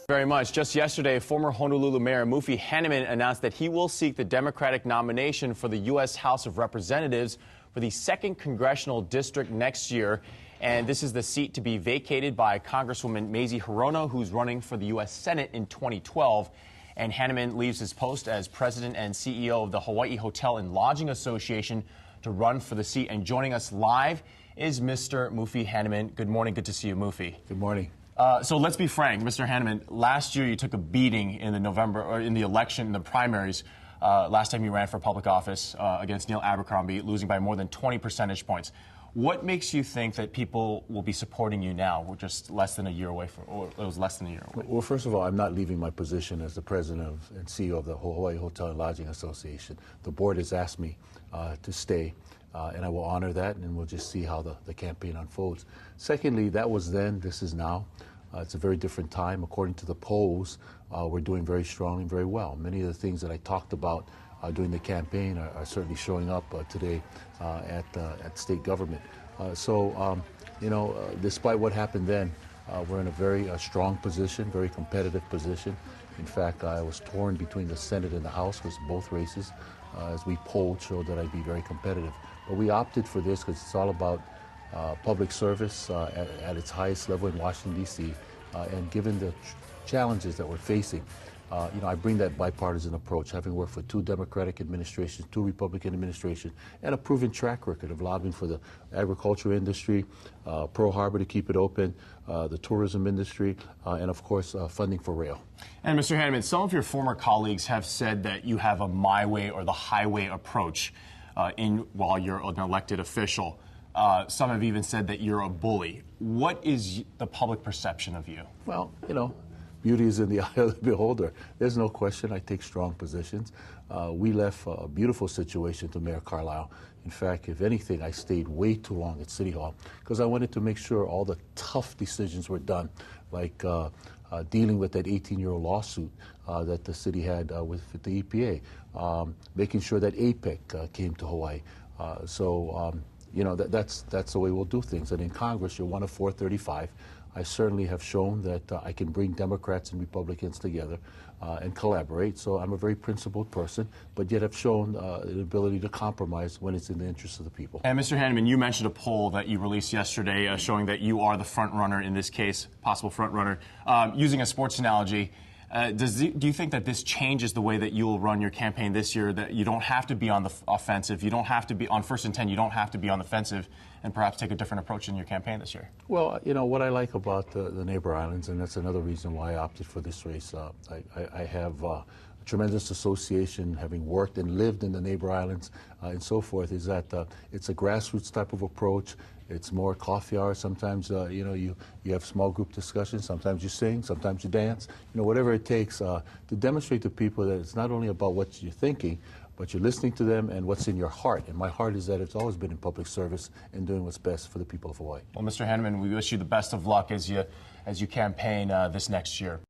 Very much. Just yesterday, former Honolulu Mayor Mufi announced that he will seek the Democratic nomination for the U.S. House of Representatives for the 2nd Congressional District next year. And this is the seat to be vacated by Congresswoman Mazie Hirono, who's running for the U.S. Senate in 2012. And Hanneman leaves his post as president and CEO of the Hawaii Hotel and Lodging Association to run for the seat. And joining us live is Mr. Mufi Hanneman. Good morning. Good to see you, Mufi. Good morning. So let's be frank, Mr. Hanneman. Last year, you took a beating in the election, in the primaries. Last time you ran for public office against Neil Abercrombie, losing by more than 20 percentage points. What makes you think that people will be supporting you now? We're just less than a year away or it was less than a year away. Well, first of all, I'm not leaving my position as the president and CEO of the Hawaii Hotel and Lodging Association. The board has asked me to stay, and I will honor that, and we'll just see how the campaign unfolds. Secondly, that was then, this is now. It's a very different time. According to the polls, we're doing very strong and very well. Many of the things that I talked about during the campaign are certainly showing up today at state government. Despite what happened then, we're in a very strong position, very competitive position. In fact, I was torn between the Senate and the House because both races, as we polled, showed that I'd be very competitive. But we opted for this because it's all about public service at its highest level in Washington, D.C., and given the challenges that we're facing, I bring that bipartisan approach, having worked for 2 Democratic administrations, 2 Republican administrations, and a proven track record of lobbying for the agriculture industry, Pearl Harbor to keep it open, the tourism industry, and of course, funding for rail. And Mr. Hanneman, some of your former colleagues have said that you have a my way or the highway approach while you're an elected official. Some have even said that you're a bully. What is the public perception of you? Well, beauty is in the eye of the beholder. There's no question I take strong positions. We left a beautiful situation to Mayor Carlisle. In fact, if anything, I stayed way too long at City Hall because I wanted to make sure all the tough decisions were done, like dealing with that 18-year-old lawsuit that the city had with the EPA, making sure that APEC came to Hawaii. That's the way we'll do things. And in Congress, you're one of 435. I certainly have shown that I can bring Democrats and Republicans together and collaborate. So I'm a very principled person, but yet have shown the ability to compromise when it's in the interest of the people. And Mr. Hanneman, you mentioned a poll that you released yesterday showing that you are the front runner in this case, possible front runner. Using a sports analogy, do you think that this changes the way that you will run your campaign this year, that you don't have to be on the offensive, you don't have to be on 1st and 10, you don't have to be on the offensive, and perhaps take a different approach in your campaign this year? Well, what I like about the neighbor islands, and that's another reason why I opted for this race, I have a tremendous association, having worked and lived in the neighbor islands and so forth, is that it's a grassroots type of approach. It's more coffee hour. Sometimes, you have small group discussions. Sometimes you sing. Sometimes you dance. Whatever it takes to demonstrate to people that it's not only about what you're thinking, but you're listening to them and what's in your heart. And my heart is that it's always been in public service and doing what's best for the people of Hawaii. Well, Mr. Hanneman, we wish you the best of luck as you campaign this next year.